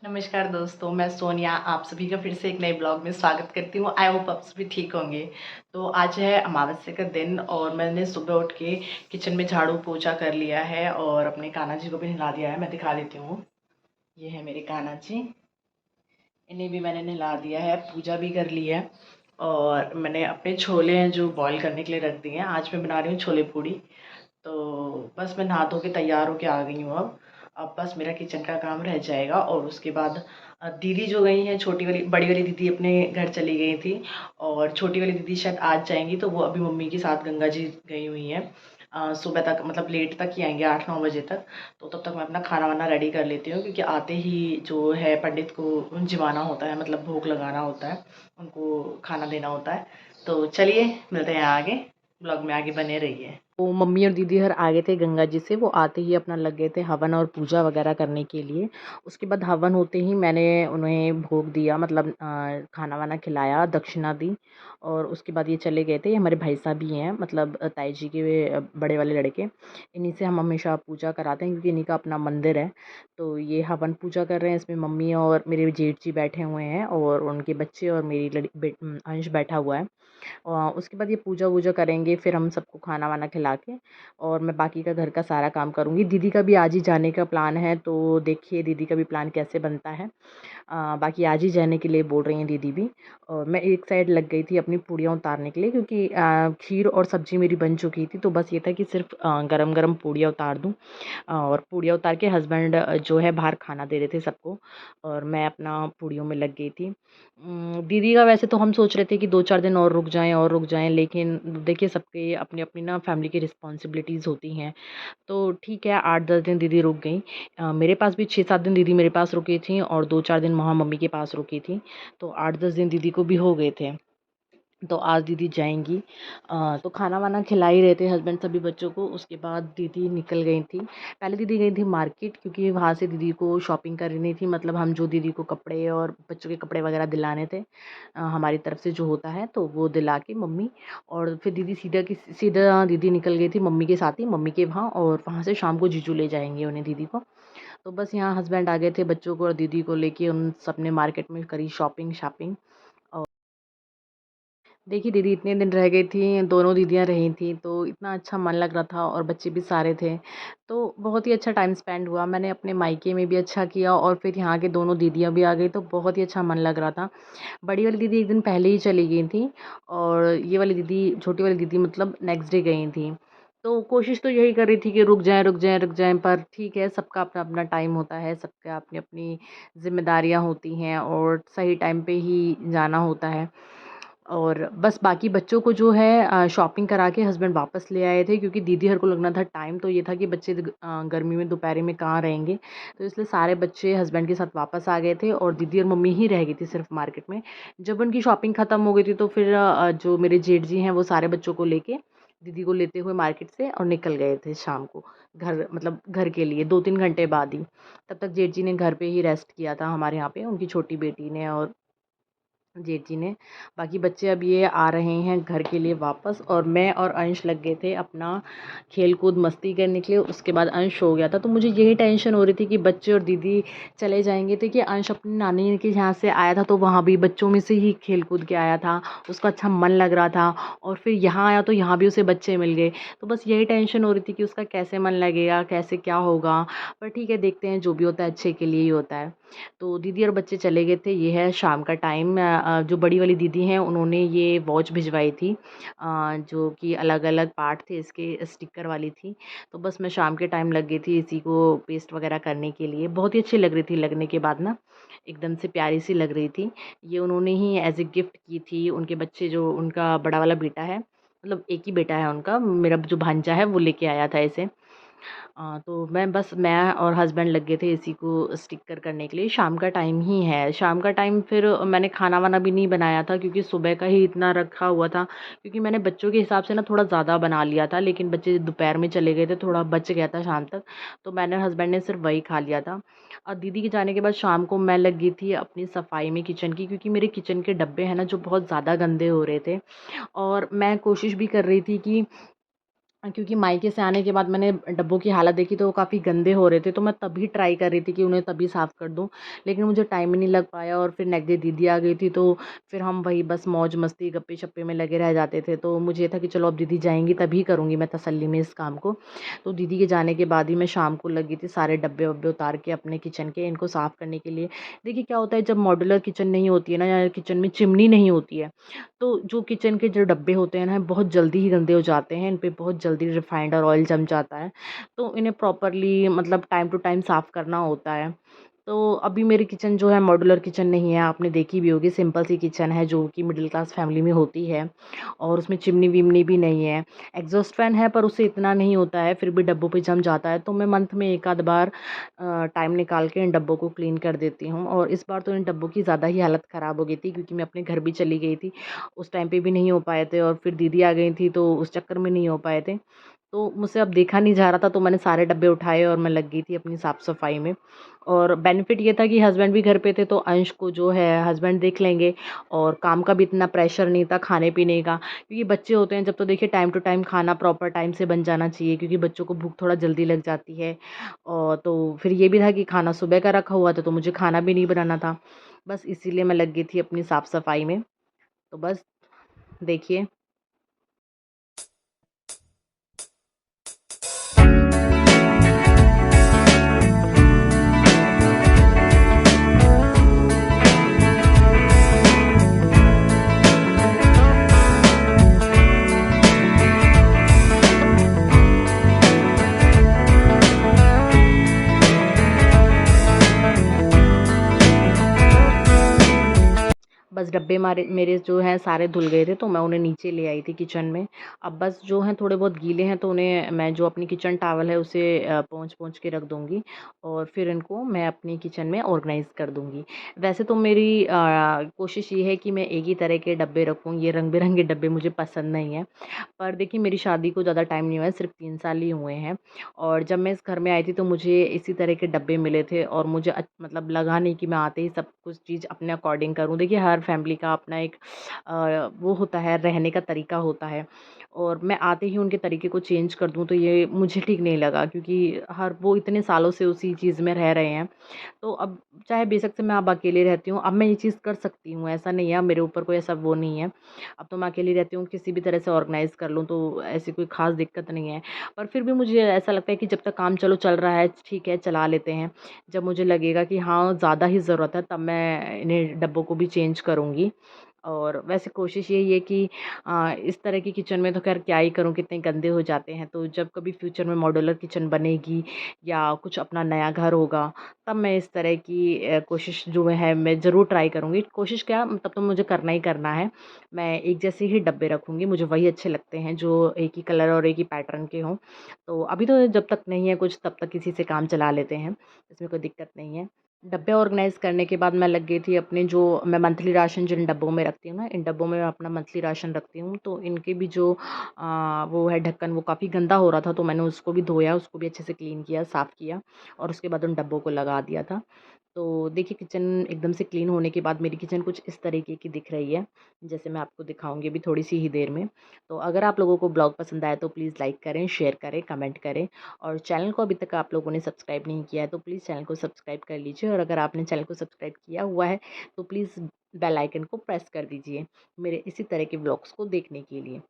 नमस्कार दोस्तों, मैं सोनिया आप सभी का फिर से एक नए ब्लॉग में स्वागत करती हूँ। आई होप आप सभी ठीक होंगे। तो आज है अमावस्या का दिन और मैंने सुबह उठ के किचन में झाड़ू पोछा कर लिया है और अपने कान्हा जी को भी नहला दिया है। मैं दिखा देती हूँ। ये है मेरे कान्हा जी, इन्हें भी मैंने नहला दिया है, पूजा भी कर ली है। और मैंने अपने छोले हैं जो बॉईल करने के लिए रख दिए हैं। आज मैं बना रही हूँ छोले पूड़ी। तो बस मैं नहा धो के तैयार होके आ गई हूँ अब बस मेरा किचन का काम रह जाएगा। और उसके बाद दीदी जो गई हैं, छोटी वाली बड़ी वाली दीदी अपने घर चली गई थी और छोटी वाली दीदी शायद आज जाएंगी। तो वो अभी मम्मी के साथ गंगा जी गई हुई हैं। सुबह तक मतलब लेट तक ही आएंगे, 8-9 बजे तक। तो तब तक मैं अपना खाना वाना रेडी कर लेती हूँ क्योंकि आते ही जो है पंडित को जिमाना होता है, मतलब भोग लगाना होता है, उनको खाना देना होता है। तो चलिए मिलते हैं आगे, ब्लॉग में आगे बने रहिए। वो मम्मी और दीदी हर आ गए थे गंगा जी से। वो आते ही अपना लग गए थे हवन और पूजा वगैरह करने के लिए। उसके बाद हवन होते ही मैंने उन्हें भोग दिया, मतलब खाना वाना खिलाया, दक्षिणा दी। और उसके बाद ये चले गए थे। ये हमारे भाई साहब ही हैं, मतलब ताई जी के बड़े वाले लड़के। इन्हीं से हम हमेशा पूजा कराते हैं क्योंकि इन्हीं का अपना मंदिर है। तो ये हवन पूजा कर रहे हैं, इसमें मम्मी और मेरे जेठ जी बैठे हुए हैं और उनके बच्चे और मेरी अंश बैठा हुआ है। उसके बाद ये पूजा वूजा करेंगे, फिर हम सबको खाना वाना खिला के और मैं बाकी का घर का सारा काम करूँगी। दीदी का भी आज ही जाने का प्लान है, तो देखिए दीदी का भी प्लान कैसे बनता है। बाकी आज ही जाने के लिए बोल रही हैं दीदी भी। और मैं एक साइड लग गई थी अपनी पूड़ियाँ उतारने के लिए क्योंकि खीर और सब्ज़ी मेरी बन चुकी थी। तो बस ये था कि सिर्फ गरम-गरम पूड़ियाँ उतार दूँ। और पूड़ियाँ उतार के हस्बैंड जो है बाहर खाना दे रहे थे सबको और मैं अपना पूड़ियों में लग गई थी। दीदी का वैसे तो हम सोच रहे थे कि 2-4 दिन और रुक जाएँ, लेकिन देखिए सबके अपनी-अपनी ना फैमिली की रिस्पॉन्सिबिलिटीज़ होती हैं। तो ठीक है, 8-10 दिन दीदी रुक गईं। मेरे पास भी 6-7 दिन दीदी मेरे पास रुकी थीं और 2-4 दिन वहाँ मम्मी के पास रुकी थीं। तो 8-10 दिन दीदी को भी हो गए थे। तो आज दीदी जाएँगी। तो खाना-वाना खिला ही रहे थे हस्बैंड सभी बच्चों को। उसके बाद दीदी निकल गई थी। पहले दीदी गई थी मार्केट क्योंकि वहाँ से दीदी को शॉपिंग करनी थी, मतलब हम जो दीदी को कपड़े और बच्चों के कपड़े वगैरह दिलाने थे हमारी तरफ से जो होता है, तो वो दिला के मम्मी। और फिर दीदी सीधा दीदी निकल गई थी मम्मी के साथ ही, मम्मी के वहाँ। और वहाँ से शाम को जीजू ले जाएँगे उन्हें, दीदी को। तो बस यहाँ हस्बैंड आ गए थे बच्चों को और दीदी को लेके, उन सब ने मार्केट में करी शॉपिंग। देखिए दीदी इतने दिन रह गई थी, दोनों दीदियाँ रही थीं, तो इतना अच्छा मन लग रहा था और बच्चे भी सारे थे, तो बहुत ही अच्छा टाइम स्पेंड हुआ। मैंने अपने मायके में भी अच्छा किया और फिर यहाँ के दोनों दीदियाँ भी आ गई, तो बहुत ही अच्छा मन लग रहा था। बड़ी वाली दीदी एक दिन पहले ही चली गई थी और ये वाली दीदी, छोटी वाली दीदी मतलब नेक्स्ट डे गई थी। तो कोशिश तो यही कर रही थी कि रुक जाएँ, पर ठीक है, सबका अपना-अपना टाइम होता है, सबका अपनी-अपनी ज़िम्मेदारियाँ होती हैं और सही टाइम पे ही जाना होता है। और बस बाकी बच्चों को जो है शॉपिंग करा के हस्बैंड वापस ले आए थे क्योंकि दीदी हर को लगना था टाइम, तो ये था कि बच्चे गर्मी में दोपहर में कहाँ रहेंगे। तो इसलिए सारे बच्चे हस्बैंड के साथ वापस आ गए थे और दीदी और मम्मी ही रह गई थी सिर्फ मार्केट में। जब उनकी शॉपिंग ख़त्म हो गई थी तो फिर जो मेरे जेठ जी हैं वो सारे बच्चों को लेके दीदी को लेते हुए मार्केट से और निकल गए थे शाम को घर, मतलब घर के लिए 2-3 घंटे बाद ही। तब तक जेठ जी ने घर पे ही रेस्ट किया था हमारे यहाँ पे, उनकी छोटी बेटी ने और जेठ जी ने। बाकी बच्चे अब ये आ रहे हैं घर के लिए वापस और मैं और अंश लग गए थे अपना खेल-कूद मस्ती करने के लिए। उसके बाद अंश सो गया था, तो मुझे यही टेंशन हो रही थी कि बच्चे और दीदी चले जाएँगे। देखिए अंश अपनी नानी के यहाँ से आया था, तो वहाँ भी बच्चों में से ही खेल-कूद के आया था। उसको अच्छा मन लग रहा था और फिर यहाँ आया तो यहाँ भी उसे बच्चे मिल गए। तो बस यही टेंशन हो रही थी कि उसका कैसे मन लगेगा, कैसे क्या होगा? पर ठीक है, देखते हैं, जो भी होता है अच्छे के लिए ही होता है। तो दीदी और बच्चे चले गए थे। ये है शाम का टाइम। जो बड़ी वाली दीदी हैं उन्होंने ये वॉच भिजवाई थी, जो कि अलग-अलग पार्ट थे इसके, स्टिकर वाली थी। तो बस मैं शाम के टाइम लग गई थी इसी को पेस्ट वगैरह करने के लिए। बहुत ही अच्छी लग रही थी लगने के बाद ना, एकदम से प्यारी-सी लग रही थी। ये उन्होंने ही एज़ अ गिफ्ट की थी। उनके बच्चे, जो उनका बड़ा वाला बेटा है, मतलब एक ही बेटा है उनका, मेरा जो भांजा है वो लेके आया था इसे। तो मैं और हस्बैंड लग गए थे इसी को स्टिकर करने के लिए। शाम का टाइम ही है। शाम का टाइम फिर मैंने खाना-वाना भी नहीं बनाया था क्योंकि सुबह का ही इतना रखा हुआ था, क्योंकि मैंने बच्चों के हिसाब से ना थोड़ा ज़्यादा बना लिया था, लेकिन बच्चे दोपहर में चले गए थे, थोड़ा बच गया था शाम तक, तो मैंने और हस्बैंड ने सिर्फ वही खा लिया था। दीदी के जाने के बाद शाम को मैं लग गई थी अपनी सफाई में किचन की, क्योंकि मेरे किचन के डब्बे हैं ना जो बहुत ज़्यादा गंदे हो रहे थे और मैं कोशिश भी कर रही थी कि क्योंकि मायके से आने के बाद मैंने डब्बों की हालत देखी तो वो काफ़ी गंदे हो रहे थे, तो मैं तभी ट्राई कर रही थी कि उन्हें तभी साफ़ कर दूँ। लेकिन मुझे टाइम ही नहीं लग पाया और फिर नेक्स्ट डे दीदी आ गई थी, तो फिर हम वही बस मौज-मस्ती, गप्पे-शप्पे में लगे रह जाते थे। तो मुझे ये था कि चलो अब दीदी जाएँगी तभी करूँगी मैं तसल्ली में इस काम को। तो दीदी के जाने के बाद ही मैं शाम को लगी थी सारे डब्बे-वब्बे उतार के अपने किचन के इनको साफ़ करने के लिए। देखिए क्या होता है, जब मॉड्यूलर किचन नहीं होती है ना, या किचन में चिमनी नहीं होती है, तो जो किचन के जो डब्बे होते हैं ना, बहुत जल्दी ही गंदे हो जाते हैं। इन पे बहुत जल्दी रिफाइंड और ऑयल जम जाता है। तो इन्हें प्रॉपरली मतलब टाइम टू टाइम साफ़ करना होता है। तो अभी मेरी किचन जो है मॉड्यूलर किचन नहीं है, आपने देखी भी होगी, सिंपल सी किचन है जो कि मिडिल क्लास फैमिली में होती है, और उसमें चिमनी-विमनी भी नहीं है। एग्ज़ॉस्ट फ़ैन है पर उससे इतना नहीं होता है, फिर भी डब्बों पे जम जाता है। तो मैं मंथ में 1 आध बार टाइम निकाल के इन डब्बों को क्लीन कर देती हूँ, और इस बार तो इन डब्बों की ज़्यादा ही हालत ख़राब हो गई थी क्योंकि मैं अपने घर भी चली गई थी। उस टाइम पे भी नहीं हो पाए थे, और फिर दीदी आ गई थी तो उस चक्कर में नहीं हो पाए थे। तो मुझसे अब देखा नहीं जा रहा था, तो मैंने सारे डब्बे उठाए और मैं लग गई थी अपनी साफ़-सफ़ाई में। और बेनिफिट ये था कि हस्बैंड भी घर पे थे, तो अंश को जो है हस्बैंड देख लेंगे, और काम का भी इतना प्रेशर नहीं था खाने-पीने का। क्योंकि बच्चे होते हैं जब, तो देखिए टाइम टू टाइम खाना प्रॉपर टाइम से बन जाना चाहिए, क्योंकि बच्चों को भूख थोड़ा जल्दी लग जाती है। और तो फिर ये भी था कि खाना सुबह का रखा हुआ था, तो मुझे खाना भी नहीं बनाना था। बस इसीलिए मैं लग गई थी अपनी साफ़-सफ़ाई में। तो बस देखिए। बस डब्बे मारे मेरे जो हैं सारे धुल गए थे, तो मैं उन्हें नीचे ले आई थी किचन में। अब बस जो हैं थोड़े बहुत गीले हैं, तो उन्हें मैं जो अपनी किचन टॉवल है उसे पोंछ-पोंछ के रख दूँगी, और फिर इनको मैं अपनी किचन में ऑर्गनाइज़ कर दूँगी। वैसे तो मेरी कोशिश ये है कि मैं एक ही तरह के डब्बे रखूँ, ये रंग-बिरंगे डब्बे मुझे पसंद नहीं हैं। पर देखिए मेरी शादी को ज़्यादा टाइम नहीं हुआ है, सिर्फ़ 3 साल ही हुए हैं, और जब मैं इस घर में आई थी तो मुझे इसी तरह के डब्बे मिले थे, और मुझे मतलब लगा नहीं कि मैं आते ही सब कुछ चीज़ अपने अकॉर्डिंग करूँ। देखिए हर फैमिली का अपना एक वो होता है, रहने का तरीका होता है, और मैं आते ही उनके तरीके को चेंज कर दूँ तो ये मुझे ठीक नहीं लगा, क्योंकि हर वो इतने सालों से उसी चीज़ में रह रहे हैं। तो अब चाहे बेशक से मैं अब अकेले रहती हूँ, अब मैं ये चीज़ कर सकती हूँ, ऐसा नहीं है, अब मेरे ऊपर कोई ऐसा वो नहीं है। अब तो मैं अकेली रहती हूँ, किसी भी तरह से ऑर्गनाइज़ कर लूँ, तो ऐसी कोई ख़ास दिक्कत नहीं है। पर फिर भी मुझे ऐसा लगता है कि जब तक काम चलो चल रहा है, ठीक है, चला लेते हैं। जब मुझे लगेगा कि हाँ, ज़्यादा ही ज़रूरत है, तब मैं इन्हें डब्बों को भी चेंज करूँगी। और वैसे कोशिश यही है कि इस तरह की किचन में तो ख़ैर क्या ही करूँ, कितने गंदे हो जाते हैं। तो जब कभी फ्यूचर में मॉड्यूलर किचन बनेगी या कुछ अपना नया घर होगा, तब मैं इस तरह की कोशिश जो है मैं ज़रूर ट्राई करूँगी। कोशिश क्या, तब तो मुझे करना ही करना है। मैं एक जैसे ही डब्बे रखूँगी, मुझे वही अच्छे लगते हैं जो एक ही कलर और एक ही पैटर्न के हों। तो अभी तो जब तक नहीं है कुछ, तब तक इसी से काम चला लेते हैं, इसमें कोई दिक्कत नहीं है। डब्बे ऑर्गनाइज़ करने के बाद मैं लग गई थी अपने जो मैं मंथली राशन जिन डब्बों में रखती हूँ ना, इन डब्बों में मैं अपना मंथली राशन रखती हूँ। तो इनके भी जो वो है ढक्कन, वो काफ़ी गंदा हो रहा था, तो मैंने उसको भी धोया, उसको भी अच्छे से क्लीन किया, साफ़ किया, और उसके बाद उन डब्बों को लगा दिया था। तो देखिए किचन एकदम से क्लीन होने के बाद मेरी किचन कुछ इस तरीके की दिख रही है, जैसे मैं आपको दिखाऊँगी अभी थोड़ी-सी ही देर में। तो अगर आप लोगों को ब्लॉग पसंद आया तो प्लीज़ लाइक करें, शेयर करें, कमेंट करें, और चैनल को अभी तक आप लोगों ने सब्सक्राइब नहीं किया है तो प्लीज़ चैनल को सब्सक्राइब कर लीजिए, और अगर आपने चैनल को सब्सक्राइब किया हुआ है तो प्लीज़ बेल आइकन को प्रेस कर दीजिए, मेरे इसी तरह के ब्लॉग्स को देखने के लिए।